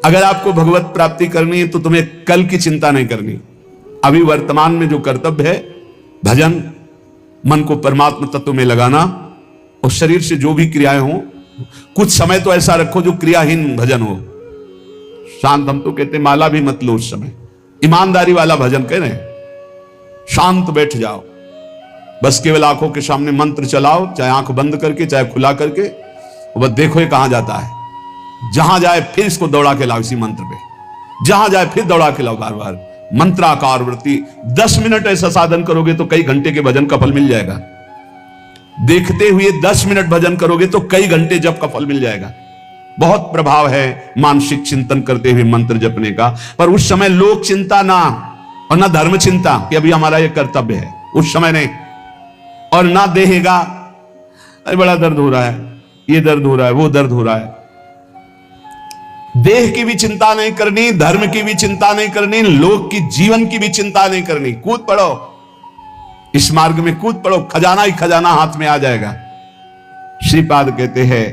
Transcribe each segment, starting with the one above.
अगर आपको भगवत प्राप्ति करनी है तो तुम्हें कल की चिंता नहीं करनी। अभी वर्तमान में जो कर्तव्य है, भजन, मन को परमात्मा तत्व में लगाना, और शरीर से जो भी क्रियाएं हो, कुछ समय तो ऐसा रखो जो क्रियाहीन भजन हो। शांत, हम तो कहते माला भी मत लो उस समय, ईमानदारी वाला भजन कह रहे हैं। शांत बैठ जाओ, बस केवल आंखों के सामने मंत्र चलाओ, चाहे आंख बंद करके चाहे खुला करके, और बस देखो ये कहां जाता है। जहां जाए फिर इसको दौड़ा के लाओ, इसी मंत्र पे जहां जाए फिर दौड़ा के लाओ, बार बार मंत्राकार वृत्ति। 10 मिनट ऐसा साधन करोगे तो कई घंटे के भजन का फल मिल जाएगा। देखते हुए 10 मिनट भजन करोगे तो कई घंटे जप का फल मिल जाएगा। बहुत प्रभाव है मानसिक चिंतन करते हुए मंत्र जपने का। पर उस समय लोक चिंता ना, और ना धर्म चिंता कि अभी हमारा यह कर्तव्य है, उस समय नहीं। और ना देहेगा, अरे बड़ा दर्द हो रहा है, ये दर्द हो रहा है, वो दर्द हो रहा है। देह की भी चिंता नहीं करनी, धर्म की भी चिंता नहीं करनी, लोक की जीवन की भी चिंता नहीं करनी। कूद पड़ो, इस मार्ग में कूद पड़ो, खजाना ही खजाना हाथ में आ जाएगा। श्रीपाद कहते हैं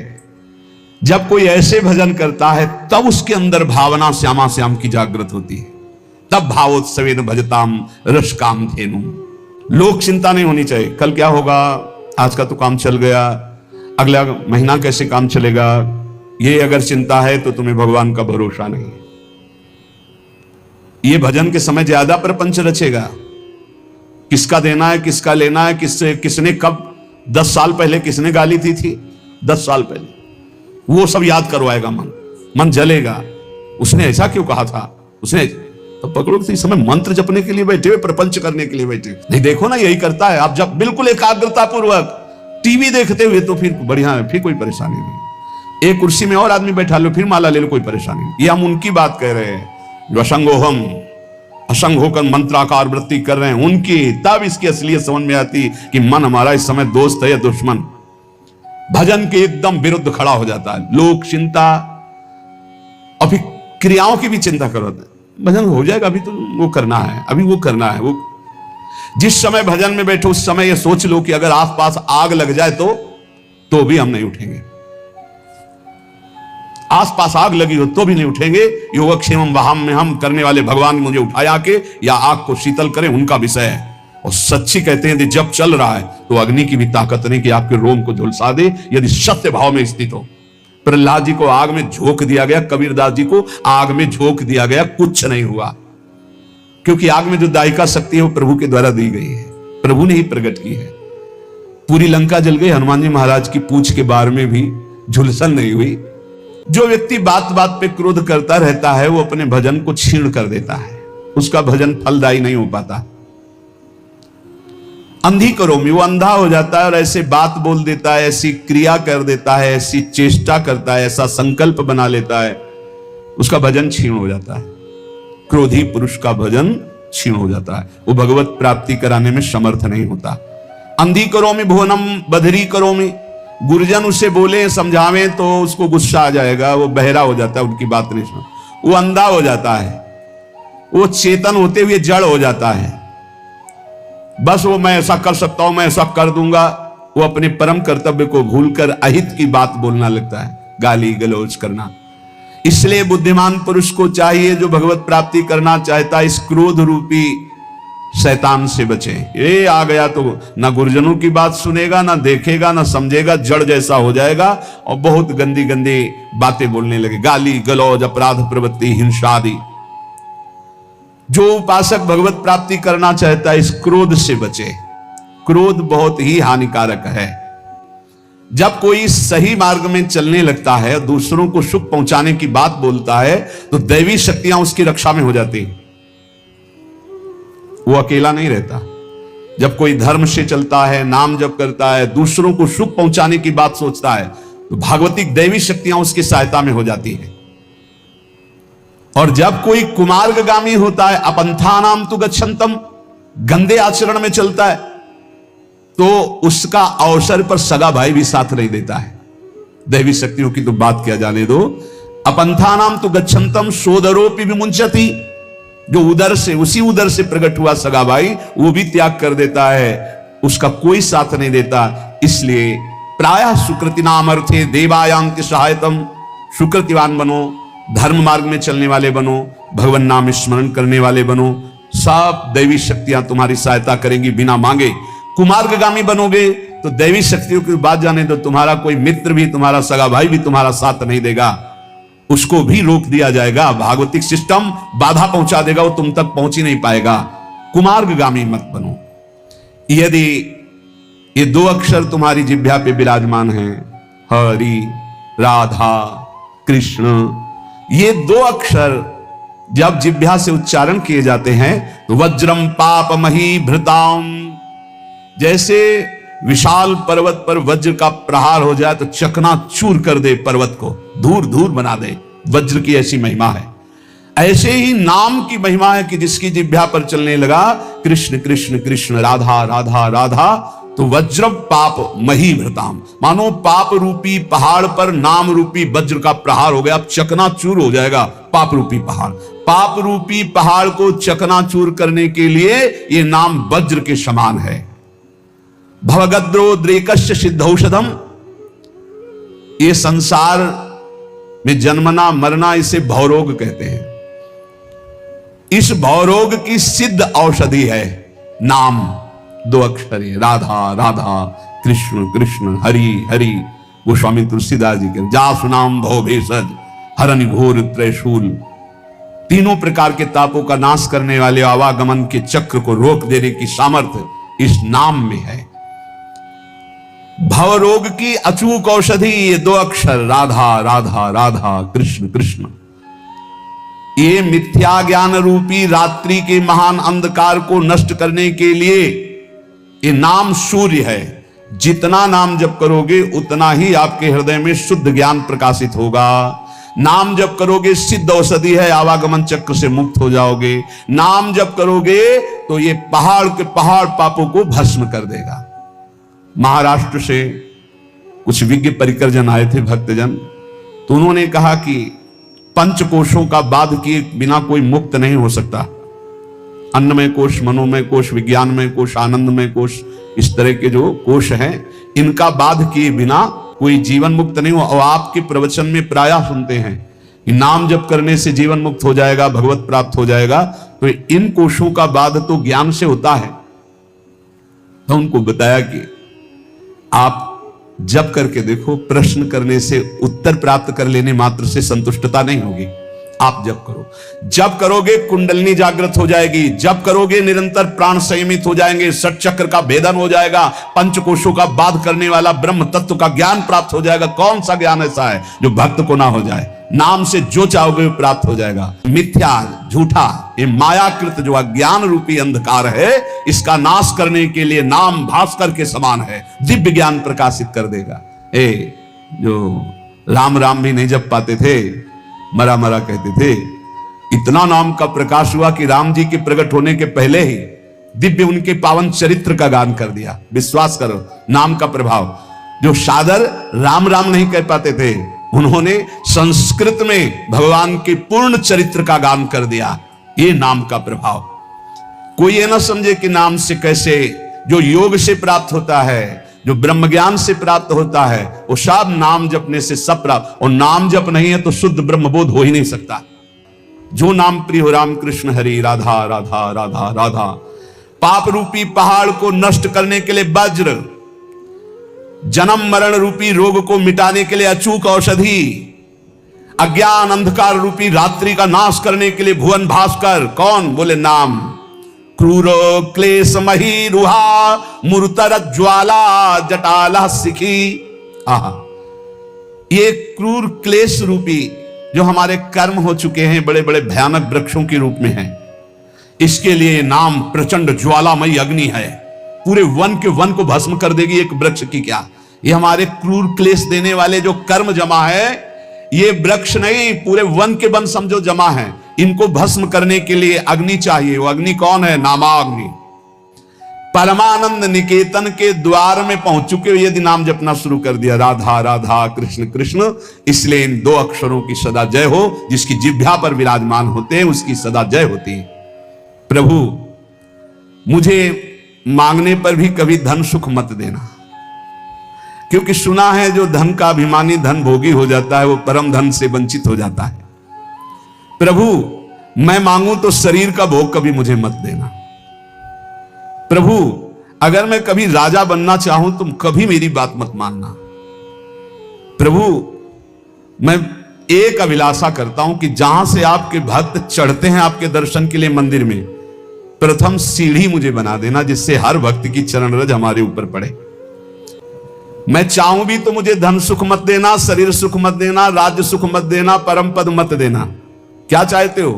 जब कोई ऐसे भजन करता है तब उसके अंदर भावना श्यामा श्याम की जागृत होती है। तब भावोत्सवेन भजताम रस काम धेनु। लोक चिंता नहीं होनी चाहिए, कल क्या होगा, आज का तो काम चल गया, अगला महीना कैसे काम चलेगा, ये अगर चिंता है तो तुम्हें भगवान का भरोसा नहीं है। ये भजन के समय ज्यादा प्रपंच रचेगा, किसका देना है, किसका लेना है, किसने कब 10 साल पहले किसने गाली दी थी, 10 साल पहले, वो सब याद करवाएगा। मन जलेगा, उसने ऐसा क्यों कहा था, उसने तो पकड़ो। इस समय मंत्र जपने के लिए बैठे हुए, प्रपंच करने के लिए बैठे नहीं। देखो ना, यही करता है। आप जब बिल्कुल एकाग्रता पूर्वक टीवी देखते हुए तो फिर बढ़िया है, फिर कोई परेशानी नहीं। एक कुर्सी में और आदमी बैठा लो, फिर माला ले लो, कोई परेशानी नहीं। ये हम उनकी बात कह रहे हैं जो असंगोहम, असंग होकर मंत्राकार वृत्ति कर रहे हैं, उनकी। तब इसकी असलियत समझ में आती कि मन हमारा इस समय दोस्त है या दुश्मन। भजन के एकदम विरुद्ध खड़ा हो जाता है। लोक चिंता और फिर क्रियाओं की भी चिंता करो, भजन हो जाएगा, अभी तो वो करना है, अभी वो करना है। वो जिस समय भजन में बैठो उस समय ये सोच लो कि अगर आसपास आग लग जाए तो भी हम नहीं उठेंगे। आसपास आग लगी हो तो भी नहीं उठेंगे। योगक्षेमम वहाम में हम करने वाले भगवान मुझे उठाया के या आग को शीतल करें, उनका विषय है। और सच्ची कहते हैं जब चल रहा है तो अग्नि की भी ताकत नहीं कि आपके रोम को झुलसा दे, यदि सत्य भाव में स्थित हो। प्रहलाद जी को आग में झोंक दिया गया, कबीरदास जी को आग में झोंक दिया गया, कुछ नहीं हुआ, क्योंकि आग में जो दायिका शक्ति है वो प्रभु के द्वारा दी गई है, प्रभु ने ही प्रकट की है। पूरी लंका जल गई, हनुमान जी महाराज की पूंछ के बार में भी झुलसन नहीं हुई। जो व्यक्ति बात बात पे क्रोध करता रहता है वो अपने भजन को छीण कर देता है, उसका भजन फलदायी नहीं हो पाता। अंधी करो में वो अंधा हो जाता है और ऐसे बात बोल देता है, ऐसी क्रिया कर देता है, ऐसी चेष्टा करता है, ऐसा संकल्प बना लेता है, उसका भजन क्षीण हो जाता है। क्रोधी पुरुष का भजन क्षीण हो जाता है, वो भगवत प्राप्ति कराने में समर्थ नहीं होता। अंधी करो में भुवनम बधरी करो में, गुरुजन उसे बोले समझावे तो उसको गुस्सा आ जाएगा, वो बहरा हो जाता है, उनकी बात नहीं सुन, वो अंधा हो जाता है, वो चेतन होते हुए जड़ हो जाता है। बस वो मैं ऐसा कर सकता हूं, मैं ऐसा कर दूंगा, वो अपने परम कर्तव्य को भूलकर अहित की बात बोलना लगता है, गाली गलौज करना। इसलिए बुद्धिमान पुरुष को चाहिए, जो भगवत प्राप्ति करना चाहता है, इस क्रोध रूपी शैतान से बचे। ये आ गया तो ना गुरुजनों की बात सुनेगा, ना देखेगा, ना समझेगा, जड़ जैसा हो जाएगा और बहुत गंदी गंदी बातें बोलने लगे, गाली गलौज, अपराध प्रवृत्ति, हिंसा आदि। जो उपासक भगवत प्राप्ति करना चाहता है इस क्रोध से बचे। क्रोध बहुत ही हानिकारक है। जब कोई सही मार्ग में चलने लगता है, दूसरों को सुख पहुंचाने की बात बोलता है, तो दैवी शक्तियां उसकी रक्षा में हो जाती हैं, वो अकेला नहीं रहता। जब कोई धर्म से चलता है, नाम जप करता है, दूसरों को सुख पहुंचाने की बात सोचता है, तो भागवतिक दैवी शक्तियां उसकी सहायता में हो जाती है। और जब कोई कुमार्गगामी होता है, अपंथानाम तु गच्छन्तम, गंदे आचरण में चलता है, तो उसका अवसर पर सगा भाई भी साथ नहीं देता है। दैवी शक्तियों की तो बात क्या जाने दो। अपंथानाम तु गच्छन्तम सोदरोपि विमुंचति, जो उधर से, उसी उधर से प्रकट हुआ सगा भाई, वो भी त्याग कर देता है, उसका कोई साथ नहीं देता। इसलिए प्रायः सुकृति नाम अर्थे देवायांति सहायतम, सुकृतिवान बनो, धर्म मार्ग में चलने वाले बनो, भगवान नाम स्मरण करने वाले बनो, सब दैवी शक्तियां तुम्हारी सहायता करेंगी बिना मांगे। कुमार्गगामी बनोगे तो दैवी शक्तियों की बात जाने तो तुम्हारा कोई मित्र भी, तुम्हारा सगा भाई भी तुम्हारा साथ नहीं देगा, उसको भी रोक दिया जाएगा। भागवतिक सिस्टम बाधा पहुंचा देगा, वो तुम तक पहुंच ही नहीं पाएगा। कुमार्गगामी मत बनो। यदि ये दो अक्षर तुम्हारी जिह्वा पे विराजमान हैं, हरि, राधा, कृष्ण, ये दो अक्षर जब जिह्वा से उच्चारण किए जाते हैं तो वज्रम पापमही भृताम, जैसे विशाल पर्वत पर वज्र का प्रहार हो जाए तो चकनाचूर कर दे, पर्वत को धूर धूर बना दे। वज्र की ऐसी महिमा है। ऐसे ही नाम की महिमा है कि जिसकी जिह्वा पर चलने लगा कृष्ण कृष्ण कृष्ण, राधा राधा राधा, तो वज्र पाप मही भृताम, मानो पाप रूपी पहाड़ पर नाम रूपी वज्र का प्रहार हो गया, अब चकनाचूर हो जाएगा पाप रूपी पहाड़। पाप रूपी पहाड़ को चकनाचूर करने के लिए ये नाम वज्र के समान है। भवगद्रो द्रेकस्य सिद्धौषधम, ये संसार में जन्मना मरना इसे भवरोग कहते हैं। इस भवरोग की सिद्ध औषधि है नाम, दो अक्षरी, राधा राधा, कृष्ण कृष्ण, हरि हरि। गोस्वामी तुलसीदास जी के जासु नाम भव भेषज हरनि घोर त्रैशूल, तीनों प्रकार के तापों का नाश करने वाले आवागमन के चक्र को रोक देने की सामर्थ्य इस नाम में है। भवरोग की अचूक औषधि ये दो अक्षर, राधा राधा राधा, कृष्ण कृष्ण। ये मिथ्या ज्ञान रूपी रात्रि के महान अंधकार को नष्ट करने के लिए ये नाम सूर्य है। जितना नाम जप करोगे उतना ही आपके हृदय में शुद्ध ज्ञान प्रकाशित होगा। नाम जप करोगे सिद्ध औषधि है, आवागमन चक्र से मुक्त हो जाओगे। नाम जप करोगे तो ये पहाड़ के पहाड़ पापों को भस्म कर देगा। महाराष्ट्र से कुछ विज्ञ परिकरजन आए थे, भक्तजन, तो उन्होंने कहा कि पंचकोशों का बाध किए बिना कोई मुक्त नहीं हो सकता। अन्नमय कोश, मनोमय कोश, विज्ञानमय कोश, आनंदमय कोश, इस तरह के जो कोश हैं इनका बाध किए बिना कोई जीवन मुक्त नहीं हो। और आपके प्रवचन में प्रायः सुनते हैं कि नाम जप करने से जीवन मुक्त हो जाएगा, भगवत प्राप्त हो जाएगा। तो इन कोशों का बाध तो ज्ञान से होता है। तो उनको बताया कि आप जप करके देखो, प्रश्न करने से, उत्तर प्राप्त कर लेने मात्र से संतुष्टता नहीं होगी। आप जप करो, जप करोगे कुंडलिनी जागृत हो जाएगी, जप करोगे निरंतर प्राण संयमित हो जाएंगे, षट चक्र का भेदन हो जाएगा, पंचकोशों का बाध करने वाला ब्रह्म तत्व का ज्ञान प्राप्त हो जाएगा। कौन सा ज्ञान ऐसा है जो भक्त को ना हो जाए? नाम से जो चाहोगे वो प्राप्त हो जाएगा। मिथ्या, झूठा, ये मायाकृत जो अज्ञान रूपी अंधकार है, इसका नाश करने के लिए नाम भास्कर के समान है, दिव्य ज्ञान प्रकाशित कर देगा। जो राम राम भी नहीं जप पाते थे, मरा मरा कहते थे, इतना नाम का प्रकाश हुआ कि राम जी के प्रकट होने के पहले ही दिव्य उनके पावन चरित्र का गान कर दिया। विश्वास करो, नाम का प्रभाव। जो सादर राम राम नहीं कह पाते थे, उन्होंने संस्कृत में भगवान के पूर्ण चरित्र का गान कर दिया। ये नाम का प्रभाव। कोई ये ना समझे कि नाम से कैसे, जो योग से प्राप्त होता है, जो ब्रह्म ज्ञान से प्राप्त होता है, वो सब नाम जपने से सब प्राप्त। और नाम जप नहीं है तो शुद्ध ब्रह्म बोध हो ही नहीं सकता। जो नाम प्रिय हो, राम कृष्ण हरि, राधा राधा राधा राधा। पाप रूपी पहाड़ को नष्ट करने के लिए वज्र, जन्म मरण रूपी रोग को मिटाने के लिए अचूक औषधि, अज्ञान अंधकार रूपी रात्रि का नाश करने के लिए भुवन भास्कर। कौन? बोले नाम। क्रूर क्लेश मही रुहा, मूर्तर ज्वाला जटाला सिखी। आहा, ये क्रूर क्लेश रूपी जो हमारे कर्म हो चुके हैं, बड़े बड़े भयानक वृक्षों के रूप में हैं, इसके लिए नाम प्रचंड ज्वालामयी अग्नि है, पूरे वन के वन को भस्म कर देगी। एक वृक्ष की क्या, ये हमारे क्रूर क्लेश देने वाले जो कर्म जमा है, ये वृक्ष नहीं, पूरे वन के वन समझो जमा है। इनको भस्म करने के लिए अग्नि चाहिए। वो अग्नि कौन है? नामाग्नि। परमानंद निकेतन के द्वार में पहुंच चुके हो यदि नाम जपना शुरू कर दिया, राधा राधा कृष्ण कृष्ण। इसलिए इन दो अक्षरों की सदा जय हो। जिसकी जिह्वा पर विराजमान होते हैं उसकी सदा जय होती है। प्रभु, मुझे मांगने पर भी कभी धन सुख मत देना, क्योंकि सुना है जो धन का अभिमानी धन भोगी हो जाता है वो परम धन से वंचित हो जाता है। प्रभु मैं मांगू तो शरीर का भोग कभी मुझे मत देना। प्रभु अगर मैं कभी राजा बनना चाहूं तुम कभी मेरी बात मत मानना। प्रभु मैं एक अभिलाषा करता हूं कि जहां से आपके भक्त चढ़ते हैं आपके दर्शन के लिए मंदिर में, प्रथम सीढ़ी मुझे बना देना जिससे हर भक्त की चरण रज हमारे ऊपर पड़े। मैं चाहूं भी तो मुझे धन सुख मत देना, शरीर सुख मत देना, राज्य सुख मत देना, परम पद मत देना। क्या चाहते हो?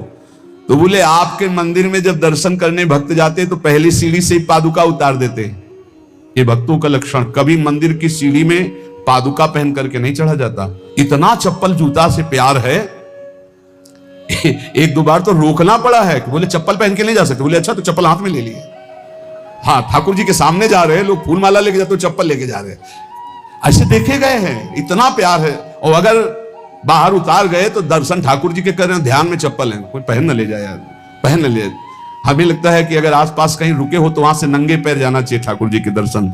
तो बोले आपके मंदिर में जब दर्शन करने भक्त जाते तो पहली सीढ़ी से ही पादुका उतार देते। ये भक्तों का लक्षण, कभी मंदिर की सीढ़ी में पादुका पहन करके नहीं चढ़ा जाता। इतना चप्पल जूता से प्यार है, एक दो बार तो रोकना पड़ा है कि बोले चप्पल पहन के नहीं जा सकते। बोले अच्छा तो चप्पल हाथ में ले लिए। हाँ ठाकुर जी के सामने जा रहे हैं लोग, फूल माला लेके जाते तो चप्पल लेके जा रहे हैं, ऐसे देखे गए हैं। इतना प्यार है। और अगर बाहर उतार गए तो दर्शन ठाकुर जी के कर रहे हैं, ध्यान में चप्पल है, कोई पहन न ले जाए यार, पहन न ले। हमें लगता है कि अगर आसपास कहीं रुके हो तो वहां से नंगे पैर जाना चाहिए ठाकुर जी के दर्शन।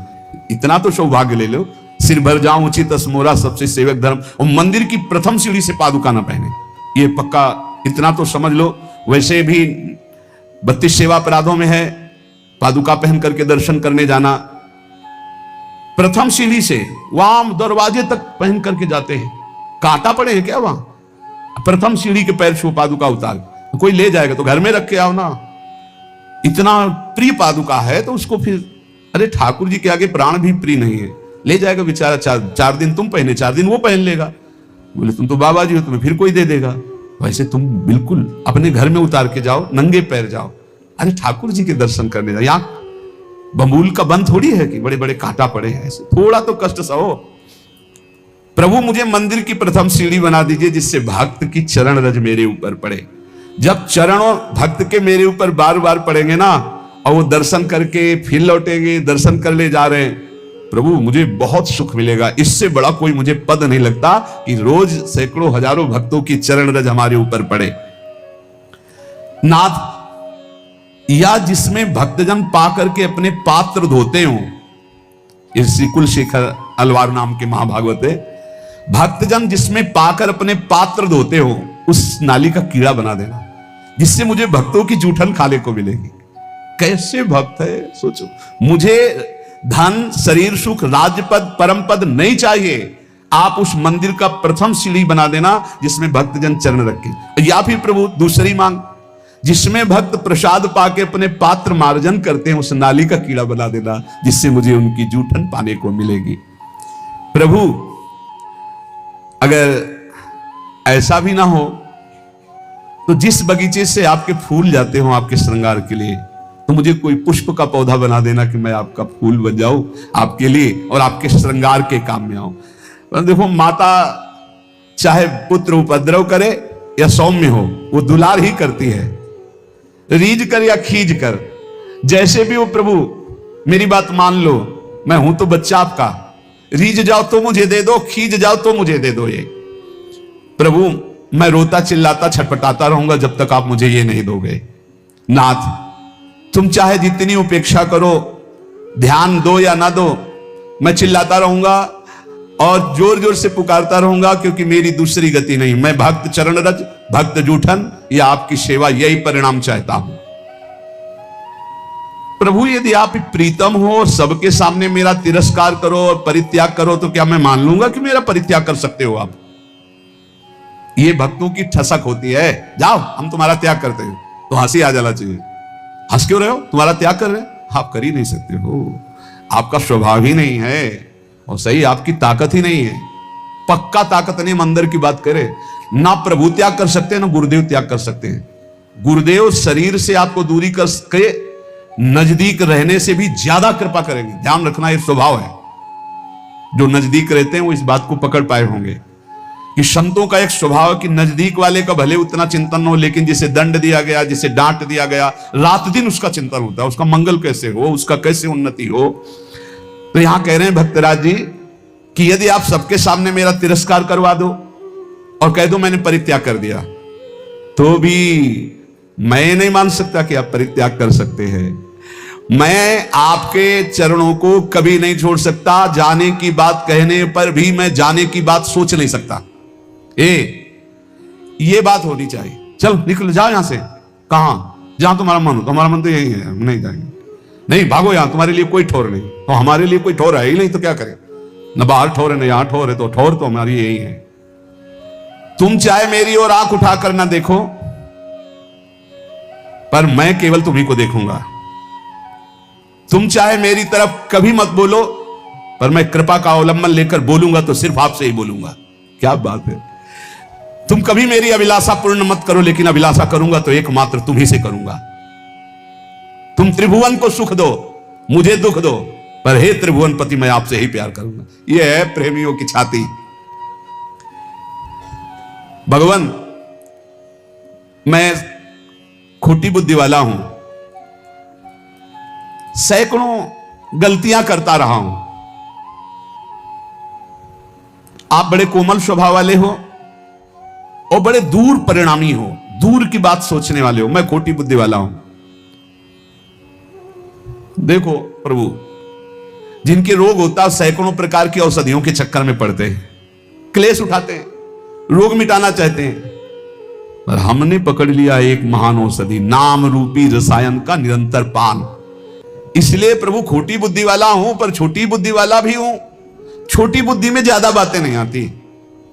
इतना तो सौभाग्य ले लो। सिर भर जाऊं उचित असमोरा सबसे सेवक धर्म। और मंदिर की प्रथम सीढ़ी से पादुका ना पहने, ये पक्का इतना तो समझ लो। वैसे भी 32 सेवा अपराधों में है पादुका पहन करके दर्शन करने जाना। प्रथम सीढ़ी से वहां दरवाजे तक पहन करके जाते हैं। कांटा पड़े हैं क्या वहां? प्रथम सीढ़ी के पैर छू पादुका उतार, तो कोई ले जाएगा तो घर में रख के आओ ना। इतना प्रिय पादुका है तो उसको फिर, अरे ठाकुर जी के आगे प्राण भी प्रिय नहीं है, ले जाएगा बेचारा। चार दिन तुम पहने, 4 दिन वो पहन लेगा। बोले तुम तो बाबा जी हो, तुम्हें फिर कोई दे देगा। वैसे तुम बिल्कुल अपने घर में उतार के जाओ, नंगे पैर जाओ। अरे ठाकुर जी के दर्शन करने जाओ। यहाँ बमूल का बंद थोड़ी है कि बड़े बड़े कांटा पड़े हैं, ऐसे थोड़ा तो कष्ट सहो। प्रभु मुझे मंदिर की प्रथम सीढ़ी बना दीजिए जिससे भक्त की चरण रज मेरे ऊपर पड़े। जब चरणों भक्त के मेरे ऊपर बार बार पड़ेंगे ना, और वो दर्शन करके फिर लौटेंगे, दर्शन कर ले जा रहे हैं, प्रभु मुझे बहुत सुख मिलेगा। इससे बड़ा कोई मुझे पद नहीं लगता कि रोज सैकड़ों हजारों भक्तों की चरण रज हमारे ऊपर पड़े। नाथ या जिसमें भक्तजन पा करके अपने पात्र धोते हो, इस कुल शेखर अलवार नाम के महाभागवत है, भक्तजन जिसमें पाकर अपने पात्र धोते हो उस नाली का कीड़ा बना देना जिससे मुझे भक्तों की जूठन खाने को मिलेगी। कैसे भक्त है सोचो। मुझे धन शरीर सुख राज्य पद परम पद नहीं चाहिए, आप उस मंदिर का प्रथम सीढ़ी बना देना जिसमें भक्तजन चरण रखे। या फिर प्रभु दूसरी मांग, जिसमें भक्त प्रसाद पाके अपने पात्र मार्जन करते हैं उस नाली का कीड़ा बना देना जिससे मुझे उनकी जूठन पाने को मिलेगी। प्रभु अगर ऐसा भी ना हो तो जिस बगीचे से आपके फूल जाते हो आपके श्रृंगार के लिए, तो मुझे कोई पुष्प का पौधा बना देना कि मैं आपका फूल बन जाऊं आपके लिए और आपके श्रृंगार के काम में आऊं। देखो माता चाहे पुत्र उपद्रव करे या सौम्य हो, वो दुलार ही करती है, रीझ कर या खींच कर, जैसे भी हो। प्रभु मेरी बात मान लो, मैं हूं तो बच्चा आपका, रीझ जाओ तो मुझे दे दो, खींच जाओ तो मुझे दे दो। ये प्रभु मैं रोता चिल्लाता छटपटाता रहूंगा जब तक आप मुझे ये नहीं दोगे। नाथ तुम चाहे जितनी उपेक्षा करो, ध्यान दो या ना दो, मैं चिल्लाता रहूंगा और जोर जोर से पुकारता रहूंगा, क्योंकि मेरी दूसरी गति नहीं। मैं भक्त चरण रज, भक्त जूठन या आपकी सेवा, यही परिणाम चाहता हूं। प्रभु यदि आप प्रीतम हो, सबके सामने मेरा तिरस्कार करो और परित्याग करो, तो क्या मैं मान लूंगा कि मेरा परित्याग कर सकते हो आप? ये भक्तों की ठसक होती है। जाओ हम तुम्हारा त्याग करते हैं, तो हंसी आ जाना चाहिए। हंस क्यों रहे हो? तुम्हारा त्याग कर रहे हैं, आप कर ही नहीं सकते हो, आपका स्वभाव ही नहीं है, और सही आपकी ताकत ही नहीं है। पक्का ताकत नहीं, मंदिर की बात करें ना, प्रभु त्याग कर सकते हैं ना गुरुदेव त्याग कर सकते हैं। गुरुदेव शरीर से आपको दूरी करके नजदीक रहने से भी ज्यादा कृपा करेंगे। ध्यान रखना, ये स्वभाव है। जो नजदीक रहते हैं वो इस बात को पकड़ पाए होंगे कि संतों का एक स्वभाव है कि नजदीक वाले का भले उतना चिंतन हो, लेकिन जिसे दंड दिया गया, जिसे डांट दिया गया, रात दिन उसका चिंतन होता है, उसका मंगल कैसे हो, उसका कैसे उन्नति हो। तो यहां कह रहे हैं भक्तराज जी कि यदि आप सबके सामने मेरा तिरस्कार करवा दो और कह दो मैंने परित्याग कर दिया, तो भी मैं नहीं मान सकता कि आप परित्याग कर सकते हैं। मैं आपके चरणों को कभी नहीं छोड़ सकता। जाने की बात कहने पर भी मैं जाने की बात सोच नहीं सकता। ये बात होनी चाहिए। चल निकल जाओ यहां से। कहां? जहां तुम्हारा मन हो। तुम्हारा मन तो यही है, हम नहीं जाएंगे। नहीं भागो, यहां तुम्हारे लिए कोई ठोर नहीं। तो हमारे लिए कोई ठोर है ही नहीं तो क्या करें? न बाहर ठोर है न यहां ठोर है, तो ठोर तो हमारी यही है। तुम चाहे मेरी ओर आंख उठाकर ना देखो, पर मैं केवल तुम्ही को देखूंगा। तुम चाहे मेरी तरफ कभी मत बोलो, पर मैं कृपा का अवलंबन लेकर बोलूंगा तो सिर्फ आपसे ही बोलूंगा। क्या बात है। तुम कभी मेरी अभिलाषा पूर्ण मत करो, लेकिन अभिलाषा करूंगा तो एकमात्र तुम्ही से करूंगा। तुम त्रिभुवन को सुख दो, मुझे दुख दो, पर हे त्रिभुवन पति मैं आपसे ही प्यार करूंगा। यह है प्रेमियों की छाती। भगवान, मैं खोटी बुद्धि वाला हूं, सैकड़ों गलतियां करता रहा हूं। आप बड़े कोमल स्वभाव वाले हो और बड़े दूर परिणामी हो, दूर की बात सोचने वाले हो। मैं खोटी बुद्धि वाला हूं। देखो प्रभु, जिनके रोग होता है सैकड़ों प्रकार की औषधियों के चक्कर में पड़ते हैं, क्लेश उठाते हैं, रोग मिटाना चाहते हैं, पर हमने पकड़ लिया एक महान औषधि, नाम रूपी रसायन का निरंतर पान। इसलिए प्रभु खोटी बुद्धि वाला हूं, पर छोटी बुद्धि वाला भी हूं। छोटी बुद्धि में ज्यादा बातें नहीं आती।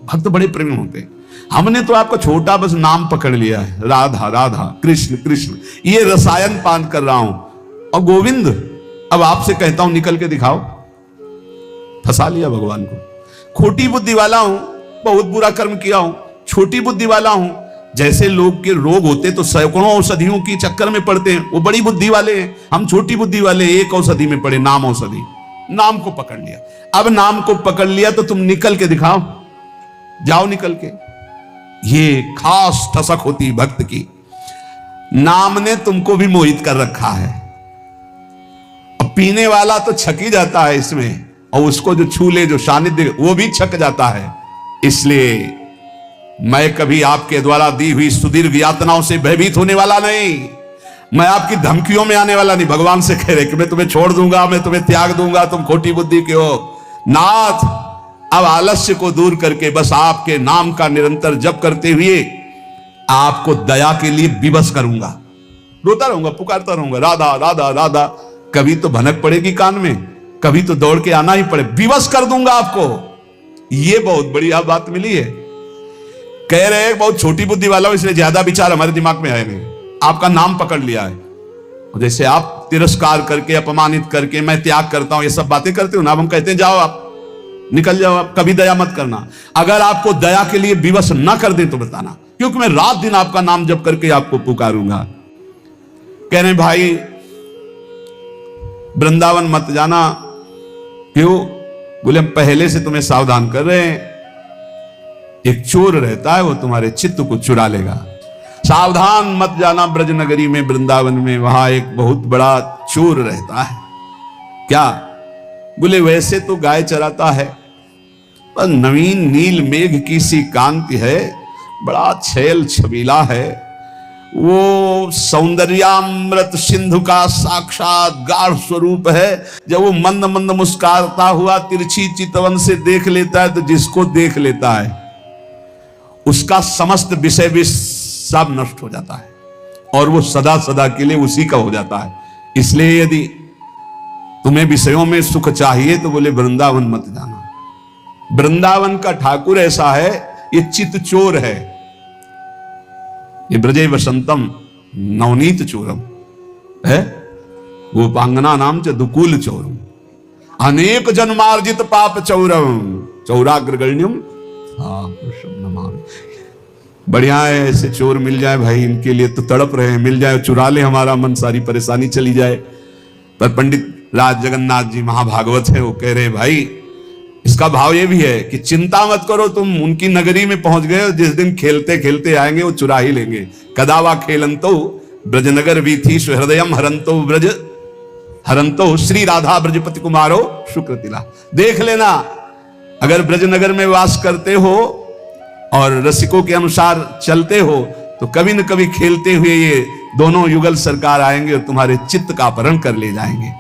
भक्त बड़े प्रेमी होते हैं। हमने तो आपका छोटा बस नाम पकड़ लिया है, राधा राधा कृष्ण कृष्ण, ये रसायन पान कर रहा हूं। और गोविंद, अब आपसे कहता हूं निकल के दिखाओ। फंसा लिया भगवान को। खोटी बुद्धि वाला हूं, बहुत बुरा कर्म किया हूं, छोटी बुद्धि वाला हूं। जैसे लोग के रोग होते तो सैकड़ों औषधियों की चक्कर में पड़ते हैं, वो बड़ी बुद्धि वाले हैं, हम छोटी बुद्धि वाले एक औषधि में पड़े, नाम औषधि। नाम को पकड़ लिया। अब नाम को पकड़ लिया तो तुम निकल के दिखाओ, जाओ निकल के। ये खास ठसक होती भक्त की। नाम ने तुमको भी मोहित कर रखा है। अब पीने वाला तो छक ही जाता है इसमें, और उसको जो छू ले, जो सानिध्य, वो भी छक जाता है। इसलिए मैं कभी आपके द्वारा दी हुई सुदीर्घ यातनाओं से भयभीत होने वाला नहीं। मैं आपकी धमकियों में आने वाला नहीं। भगवान से कह रहे कि मैं तुम्हें छोड़ दूंगा, मैं तुम्हें त्याग दूंगा, तुम खोटी बुद्धि के हो। नाथ, अब आलस्य को दूर करके बस आपके नाम का निरंतर जप करते हुए आपको दया के लिए विवश करूंगा। रोता रहूंगा, पुकारता रहूंगा, राधा राधा राधा। कभी तो भनक पड़ेगी कान में, कभी तो दौड़ के आना ही पड़े, विवश कर दूंगा आपको। ये बहुत बढ़िया बात मिली है। कह रहे हैं बहुत छोटी बुद्धि वाला हूं, इसलिए ज्यादा विचार हमारे दिमाग में आए नहीं। आपका नाम पकड़ लिया है। जैसे आप तिरस्कार करके, अपमानित करके मैं त्याग करता हूं, ये सब बातें करते हो ना, अब हम कहते हैं जाओ आप, निकल जाओ आप, कभी दया मत करना। अगर आपको दया के लिए विवश ना कर दे तो बताना, क्योंकि मैं रात दिन आपका नाम जप करके आपको पुकारूंगा। कह रहे भाई वृंदावन मत जाना। क्यों? बोले हम पहले से तुम्हें सावधान कर रहे हैं। एक चोर रहता है, वो तुम्हारे चित्त को चुरा लेगा। सावधान मत जाना ब्रज नगरी में, वृंदावन में, वहां एक बहुत बड़ा चोर रहता है। क्या? बोले वैसे तो गाय चराता है, पर नवीन नील मेघ की सी कांति है, बड़ा छैल छबीला है, वो सौंदर्यामृत सिंधु का साक्षात गाढ़ स्वरूप है। जब वो मंद मंद मुस्कुराता हुआ तिरछी चितवन से देख लेता है, तो जिसको देख लेता है उसका समस्त विषय भी सब नष्ट हो जाता है, और वो सदा सदा के लिए उसी का हो जाता है। इसलिए यदि तुम्हें विषयों में सुख चाहिए तो बोले वृंदावन मत जाना। वृंदावन का ठाकुर ऐसा है, ये चित चोर है। ये ब्रजे वसंतम नवनीत चोरम है, गोपांगना नाम च दुकूल चोरम, अनेक जन्मार्जित पाप चौरम, चौराग्रगण्यम बढ़िया है। ऐसे चोर मिल जाए भाई, इनके लिए तो तड़प रहे हैं, मिल जाए, चुरा ले हमारा मन, सारी परेशानी चली जाए। पर पंडित राज जगन्नाथ जी महाभागवत है, वो कह रहे भाई इसका भाव ये भी है कि चिंता मत करो, तुम उनकी नगरी में पहुंच गए हो, जिस दिन खेलते खेलते आएंगे वो चुरा ही लेंगे। कदावा खेलंतो ब्रजनगर वीथी सुहृदयम हरंतो ब्रज हरंतो श्री राधा ब्रजपति कुमारो शुक्रतिला। देख लेना, अगर ब्रजनगर में वास करते हो और रसिकों के अनुसार चलते हो तो कभी न कभी खेलते हुए ये दोनों युगल सरकार आएंगे और तुम्हारे चित्त का अपहरण कर ले जाएंगे।